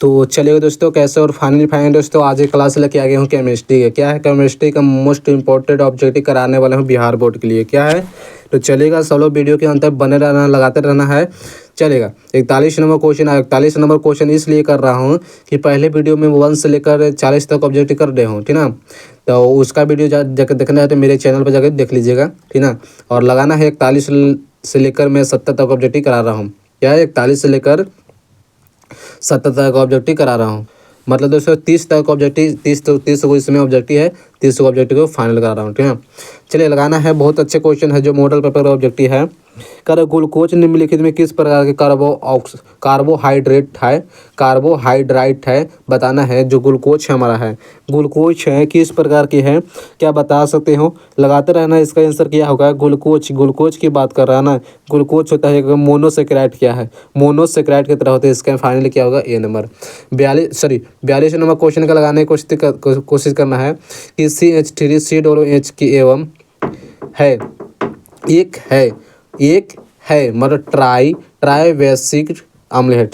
तो चलिए दोस्तों, कैसे और फाइनली दोस्तों आज एक क्लास लेके आ गया हूँ केमिस्ट्री के। क्या है, केमिस्ट्री का मोस्ट इंपॉर्टेंट ऑब्जेक्टिव कराने वाला हूँ बिहार बोर्ड के लिए। क्या है, तो चलेगा सब लोग वीडियो के अंत तक बने रहना, लगाते रहना है। चलेगा 41 नंबर क्वेश्चन है। 41 नंबर क्वेश्चन इसलिए कर रहा हूँ कि पहले वीडियो में 1 से लेकर 40 तक ऑब्जेक्टिव कर रहे हूँ, ठीक ना। तो उसका वीडियो जाकर देखना है तो मेरे चैनल पर जाकर देख लीजिएगा, ठीक ना। और लगाना है 41 से लेकर मैं 70 तक ऑब्जेक्टिव करा रहा हूँ। क्या है, 41 से लेकर 70 तक ऑब्जेक्टिव करा रहा हूँ। मतलब दोस्तों 30 तक ऑब्जेक्टिव, 30 को इसमें ऑब्जेक्टिव है, 30 को ऑब्जेक्टिव को फाइनल करा रहा हूँ, ठीक है। चलिए लगाना है, बहुत अच्छे क्वेश्चन है जो मॉडल पेपर का ऑब्जेक्टिव है। ग्लूकोज निम्नलिखित में किस प्रकार के कार्बोहाइड्रेट है बताना है। जो ग्लूकोज है हमारा है, ग्लूकोज है किस प्रकार की है, क्या बता सकते हो। लगाते रहना, इसका आंसर क्या होगा। ग्लूकोज की बात कर रहा है ना। ग्लूकोज होता है मोनोसेक्राइड, क्या है मोनोसेक्राइड की तरह होता है। इसका फाइनली क्या होगा, ए नंबर। 42 नंबर क्वेश्चन का लगाने की कोशिश करना है कि CH3COOH की एवं है एक है मतलब ट्राई वैसिक अम्ल है।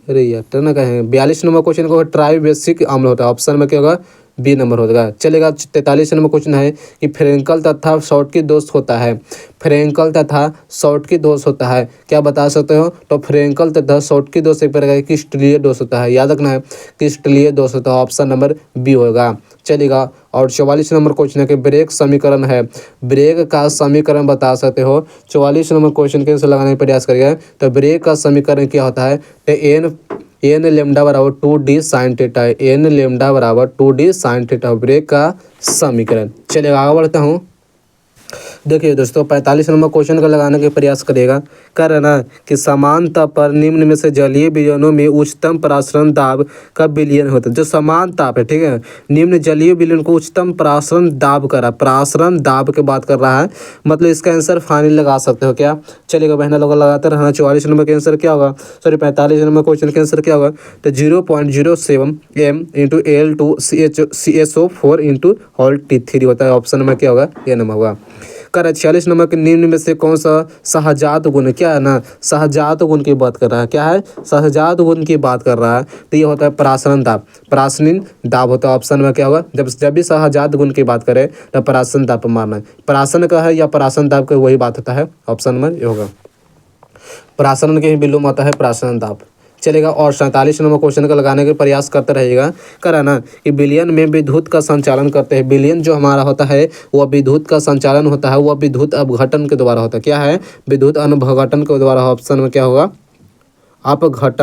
अरे यार टर्न का है। 42 नंबर क्वेश्चन को ट्राई बेसिक अम्ल होता है। ऑप्शन में क्या होगा, बी नंबर होगा। चलेगा 43 नंबर क्वेश्चन है कि फ्रेंकल तथा शॉर्टकी दोष होता है। फ्रेंकल तथा शॉर्टकी दोष होता है, क्या बता सकते हो। तो फ्रेंकल तथा शॉर्टकी दोष एक प्रकार की क्रिस्टलीय दोष होता है। याद रखना है, क्रिस्टलीय दोष होता है। ऑप्शन नंबर बी होगा। चलेगा और 44 नंबर क्वेश्चन है कि ब्रेक समीकरण है। ब्रेक का समीकरण बता सकते हो। 44 नंबर क्वेश्चन के आंसर लगाने का प्रयास करिएगा। तो ब्रेक का समीकरण क्या होता है, तो एन लेमडा बराबर 2d साइन थीटा है। एन लेमडा बराबर 2d साइन थीटा ब्रेक का समीकरण। चलिए आगे बढ़ता हूँ। देखिए दोस्तों 45 नंबर क्वेश्चन का लगाने के प्रयास करेगा। कर ना कि समान ताप पर निम्न में से जलीय विलयनों में उच्चतम परासरण दाब का विलयन होता है। जो समान ताप है, ठीक है, निम्न जलीय विलयन को उच्चतम परासरण दाब कर रहा है। परासरण दाब की बात कर रहा है, मतलब इसका आंसर फाइनल लगा सकते हो क्या। चलेगा बहना लोग लगाते रहना। 44 नंबर का आंसर क्या होगा, 45 नंबर क्वेश्चन का आंसर क्या होगा। तो 0.07 m into L2CSO4 into whole T3 होता है। ऑप्शन में क्या होगा, ये नंबर होगा। कर 46 नंबर के निम्न में से कौन सा सहजात गुण, क्या है ना, सहजात गुण की बात कर रहा है। क्या है, सहजात गुण की बात कर रहा है। तो ये होता है परासरण दाब। परासरण दाब होता है। ऑप्शन में क्या होगा, जब भी सहजात गुण की बात करें तो परासरण दाब पर मारना है। परासरण का है या परासरण दाब का, वही बात होता है। ऑप्शन में ये होगा, परासरण के ही विलोम आता है परासरण दाब। चलेगा और 47 नंबर क्वेश्चन का लगाने के प्रयास करते रहेगा। करा ना कि विलयन में विद्युत का संचालन करते हैं। विलयन जो हमारा होता है वह विद्युत का संचालन होता है, वह विद्युत अपघटन के द्वारा होता है। क्या है, विद्युत अपघटन के द्वारा। ऑप्शन में क्या होगा, अपघट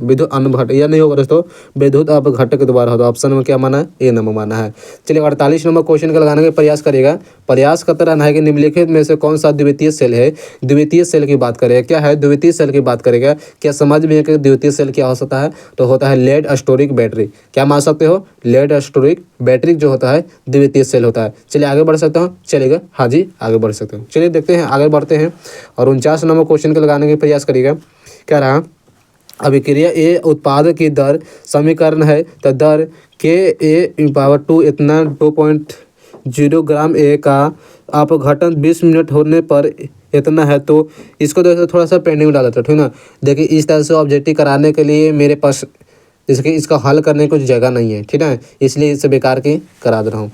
विद्युत अनुघट, यह नहीं होगा दोस्तों, विद्युत अपघट के द्वारा होता है। ऑप्शन में क्या माना है, ए नंबर माना है। चलिए 48 नंबर क्वेश्चन का लगाने का प्रयास करेगा। प्रयास करते रहना है कि निम्नलिखित में से कौन सा द्वितीय सेल है। द्वितीय सेल की बात करेगा। क्या है, द्वितीय सेल की बात करेगा। क्या समझ में है कि द्वितीय सेल क्या हो सकता है, तो होता है लेड स्टोरिक बैटरी। क्या मान सकते हो, लेड स्टोरिक बैटरी जो होता है द्वितीय सेल होता है। चलिए आगे बढ़ सकता हूँ, चलेगा, हाँ जी आगे बढ़ सकते हो। चलिए देखते हैं, आगे बढ़ते हैं और 49 नंबर क्वेश्चन का लगाने का प्रयास करिएगा। क्या रहा, अभिक्रिया ए उत्पाद की दर समीकरण है। तो दर के ए पावर 2 इतना 2.0 ग्राम ए का अपघटन 20 मिनट होने पर इतना है। तो इसको दोस्तों थोड़ा सा पेंडिंग डाल देता हूँ, ठीक ना। देखिए इस तरह से ऑब्जेक्टिव कराने के लिए मेरे पास इसके इसका हल करने की कुछ जगह नहीं है, ठीक है, इसलिए इसे बेकार की करा दे रहा हूँ।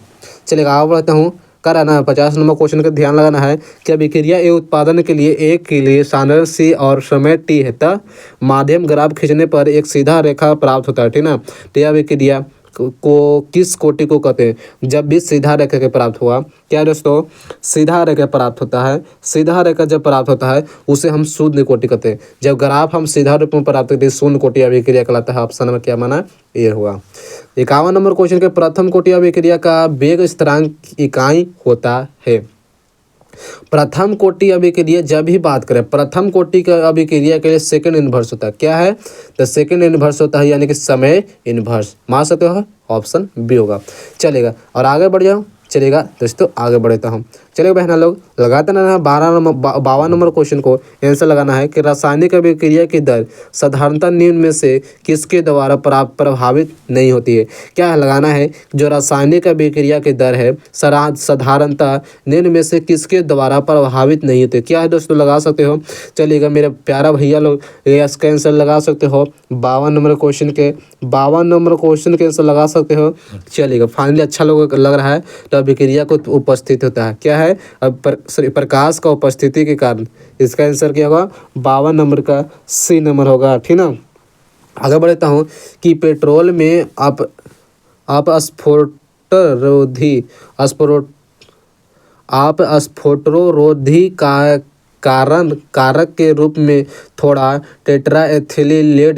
चलिए आगे बढ़ता हूँ। कराना 50 नंबर क्वेश्चन का ध्यान लगाना है कि अभिक्रिया ए उत्पादन के लिए एक के लिए सान्द्रता सी और समय टी है। तब माध्यम ग्राफ खींचने पर एक सीधा रेखा प्राप्त होता है, ठीक ना। तो यह अभिक्रिया को किस कोटि को कहते हैं। जब भी सीधा रेखा के प्राप्त हुआ, क्या दोस्तों, सीधा रेखा प्राप्त होता है। सीधा रेखा जब प्राप्त होता है उसे हम शून्य कोटि कहते हैं। जब ग्राफ हम सीधा रूप में प्राप्त करते हैं शून्य कोटि अभिक्रिया कहलाता है। ऑप्शन में क्या माना, ये हुआ। 51 नंबर क्वेश्चन के प्रथम कोटि अभिक्रिया का वेग स्थिरांक इकाई होता है। प्रथम कोटि अभिक्रिया जब भी बात करें, प्रथम कोटि का अभिक्रिया के लिए सेकंड इनवर्स होता है। क्या है, तो सेकंड इनवर्स होता है, यानी कि समय इनवर्स। मान सकते हो, ऑप्शन बी होगा। चलेगा और आगे बढ़ जाओ। चलेगा दोस्तों आगे बढ़ता हूँ। चलिए बहना लोग लगाते ना 52 नंबर क्वेश्चन को आंसर लगाना है कि रासायनिक अभिक्रिया की दर साधारणतः निम्न में से किसके द्वारा प्रभावित नहीं होती है। क्या है लगाना है, जो रासायनिक अभिक्रिया की दर है साधारणतः निम्न में से किसके द्वारा प्रभावित नहीं होती। क्या है दोस्तों, लगा सकते हो। चलिएगा मेरे प्यारा भैया लोग इसका आंसर लगा सकते हो 52 नंबर क्वेश्चन के आंसर लगा सकते हो। चलिएगा फाइनली अच्छा लोग लग रहा है। तो अभिक्रिया को उपस्थित होता है, क्या है, प्रकाश का उपस्थिति के कारण। इसका आंसर क्या होगा, 52 नंबर का सी नंबर होगा, ठीक ना। आगे बढ़ता हूँ कि पेट्रोल में आप स्फोटरोधी का कारक के रूप में थोड़ा टेट्राएथिलीन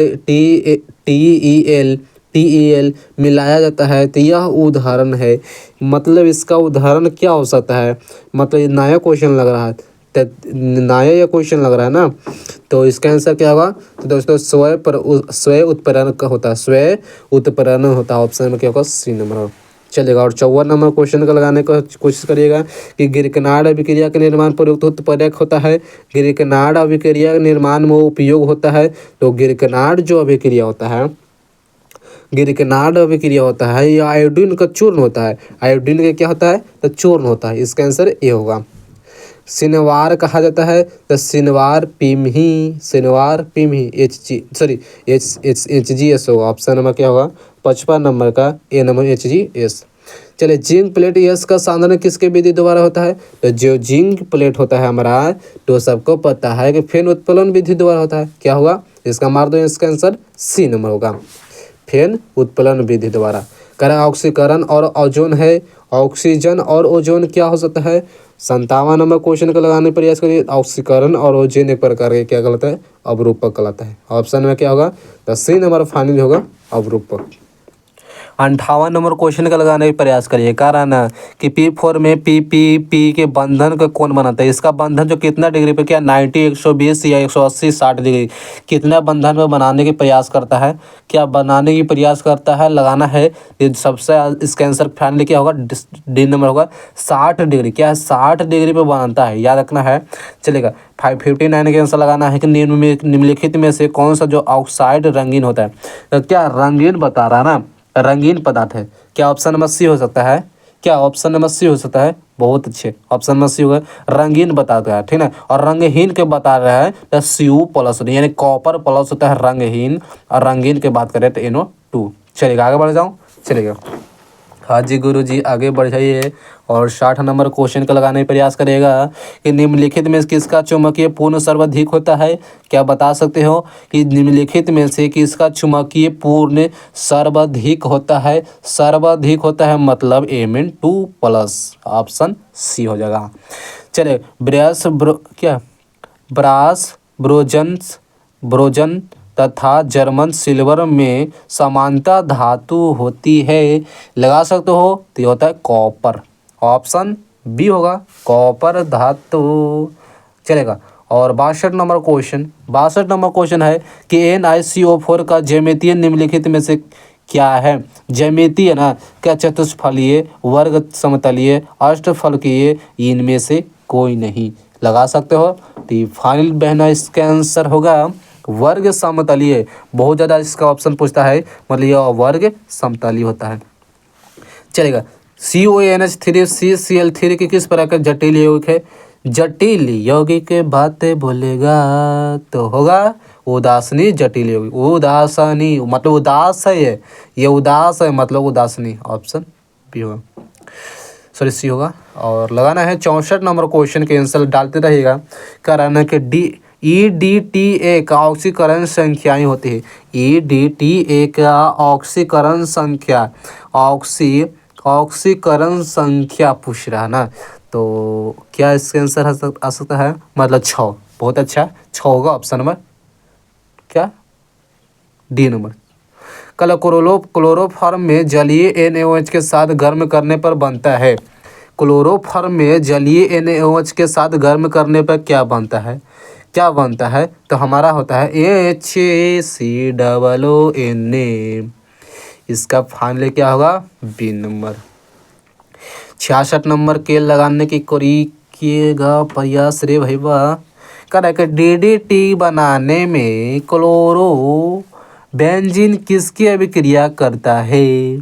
टीईएल मिलाया जाता है। तो यह उदाहरण है, मतलब इसका उदाहरण क्या हो सकता है। मतलब ये नया क्वेश्चन लग रहा है, नया ये क्वेश्चन लग रहा है ना। तो इसका आंसर क्या होगा, तो दोस्तों स्वयं उत्प्रेरण का होता है, स्वयं उत्प्रेरण होता है। ऑप्शन में क्या होगा, सी नंबर चलेगा। और 54 नंबर क्वेश्चन का लगाने का कोशिश करिएगा कि गिरकनाड अभिक्रिया के निर्माण प्रयुक्त उत्प्रेरक होता है। गिरकनाड अभिक्रिया के निर्माण में उपयोग होता है। तो गिरकनाड जो अभिक्रिया होता है, गिरकनाड अभिक्रिया होता है, यह आयोडीन का चूर्ण होता है। आयोडीन का क्या होता है, तो चूर्ण होता है। इसका आंसर ए होगा। सिनवार कहा जाता है, तो सिनवार पिम्ही HGS होगा। ऑप्शन नंबर क्या होगा, 55 नंबर का ए नंबर HGS। चलिए जिंक प्लेट यस का सांद्रण किसके विधि द्वारा होता है। तो जो जिंक प्लेट होता है हमारा, तो सबको पता है कि फेन उत्प्लवन विधि द्वारा होता है। क्या होगा, इसका मार दो, इसका आंसर सी नंबर होगा, फेन उत्प्लवन विधि द्वारा। करें ऑक्सीकरण और ओजोन है, ऑक्सीजन और ओजोन क्या हो सकता है। 57 नंबर क्वेश्चन का लगाने प्रयास करिए। ऑक्सीकरण और ओजोन एक प्रकार के क्या कहलाता है, अवरूपक कहलाता है। ऑप्शन में क्या होगा, तो सी नंबर फाइनल होगा, अवरूपक। 58 नंबर क्वेश्चन का लगाने का प्रयास करिए। कारण कि P4 में पी के बंधन का कौन बनाता है। इसका बंधन जो कितना डिग्री पे, क्या 90, 120 या 180, 60 डिग्री, कितना बंधन में बनाने के प्रयास करता है, क्या बनाने की प्रयास करता है, लगाना है। ये सबसे इसका आंसर फाइनली क्या होगा, डी नंबर होगा, 60 डिग्री। क्या है, 60 डिग्री पे बनाता है, याद रखना है। चलेगा 59 के आंसर लगाना है कि निम्नलिखित में से कौन सा जो ऑक्साइड रंगीन होता है। तो क्या रंगीन बता रहा है ना, रंगीन पदार्थ है। क्या ऑप्शन नंबर सी हो सकता है, क्या ऑप्शन नंबर सी हो सकता है, बहुत अच्छे, ऑप्शन नंबर सी होगा, रंगीन बताता है, ठीक ना। और रंगहीन के बता रहा है तो Cu+ यानी कॉपर प्लस होता है रंगहीन, और रंगीन की बात करें तो NO2। चलेगा आगे बढ़ जाऊँ, चलेगा। हाँ जी गुरु जी आगे बढ़ जाइए। और 60 नंबर क्वेश्चन का लगाने का प्रयास करेगा कि निम्नलिखित में किसका चुंबकीय पूर्ण सर्वाधिक होता है। क्या बता सकते हो कि निम्नलिखित में से किसका चुंबकीय पूर्ण सर्वाधिक होता है। सर्वाधिक होता है मतलब Mn2+, ऑप्शन सी हो जाएगा। चले ब्रास ब्रोजन तथा जर्मन सिल्वर में समानता धातु होती है। लगा सकते हो, तो ये होता है कॉपर, ऑप्शन बी होगा, कॉपर धातु। चलेगा। और 62 नंबर क्वेश्चन है कि NiCO4 का ज्यामितीय निम्नलिखित में से क्या है। ज्यामितीय ना, क्या चतुष्फलीय, वर्ग समतलीय, अष्टफलकीय, इनमें से कोई नहीं। लगा सकते हो, तो फाइनल बहना इसका आंसर होगा वर्ग समतलीय। बहुत ज़्यादा इसका ऑप्शन पूछता है, मतलब यह वर्ग समतलीय होता है। चलेगा। CONH3 CCl3 की किस प्रकार का जटिल यौगिक है। जटिल यौगिक के बातें बोलेगा तो होगा उदासनी जटिल यौगिक। उदासनी मतलब उदास है, ये उदास है मतलब उदासनी, ऑप्शन बी होगा, सॉरी सी होगा। और लगाना है 64 नंबर क्वेश्चन के आंसर डालते रहिएगा। कराना कि EDTA का ऑक्सीकरण संख्याएँ होती है। EDTA का ऑक्सीकरण संख्या पूछ रहा है ना, तो क्या इसका आंसर आ सकता है, मतलब 6। बहुत अच्छा, 6 होगा, ऑप्शन नंबर क्या, डी नंबर। क्लोरोफॉर्म में जलीय NaOH के साथ गर्म करने पर बनता है। क्लोरोफॉर्म में जलीय NaOH के साथ गर्म करने पर क्या बनता है, क्या बनता है, तो हमारा होता है HCOONA। इसका फाइनली क्या होगा, बी नंबर। 66 नंबर के लगाने की करिएगा प्रयास रे भैया। कह कि डीडीटी बनाने में क्लोरो बेंजीन किसकी अभिक्रिया करता है?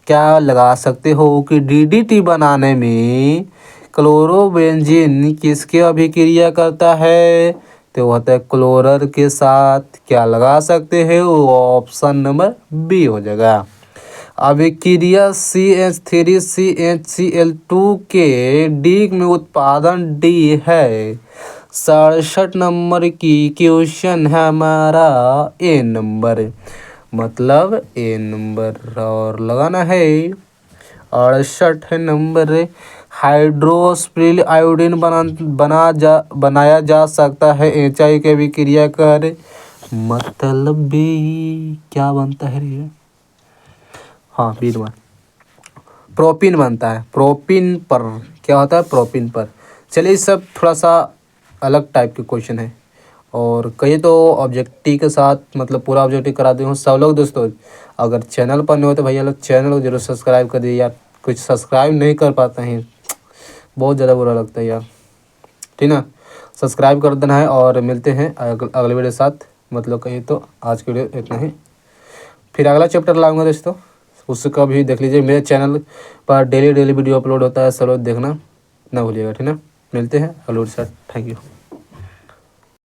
क्या लगा सकते हो कि डीडीटी बनाने में क्लोरोबेंजीन किसकी अभिक्रिया करता है? तो होता है क्लोरर के साथ। क्या लगा सकते हैं? वो ऑप्शन नंबर बी हो जाएगा। अभिक्रिया CH3CHCl2 के डी में उत्पादन डी है। 67 नंबर की क्वेश्चन है हमारा ए नंबर, मतलब ए नंबर और लगाना है। 68 नंबर हाइड्रोक्सिल आयोडीन बनाया जा सकता है HI के अभिक्रिया कर, मतलब भी क्या बनता है रे? हाँ बी नंबर प्रोपीन बनता है। प्रोपीन पर क्या होता है? प्रोपीन पर। चलिए सब थोड़ा सा अलग टाइप के क्वेश्चन है और कहिए तो ऑब्जेक्टिव के साथ, मतलब पूरा ऑब्जेक्टिव करा दी हूँ सब लोग। दोस्तों अगर चैनल पर नहीं हो तो भैया लोग चैनल को जरूर सब्सक्राइब कर दीजिए यार। कुछ सब्सक्राइब नहीं कर पाते हैं, बहुत ज़्यादा बुरा लगता है यार, ठीक ना। सब्सक्राइब कर देना है और मिलते हैं अगले वीडियो के साथ। मतलब कहिए तो आज की वीडियो इतना ही, फिर अगला चैप्टर लाऊंगा दोस्तों, उसका भी देख लीजिए। मेरे चैनल पर डेली वीडियो अपलोड होता है, सब लोग देखना ना भूलिएगा, ठीक ना। मिलते हैं अगले वीडियो के साथ। Thank you.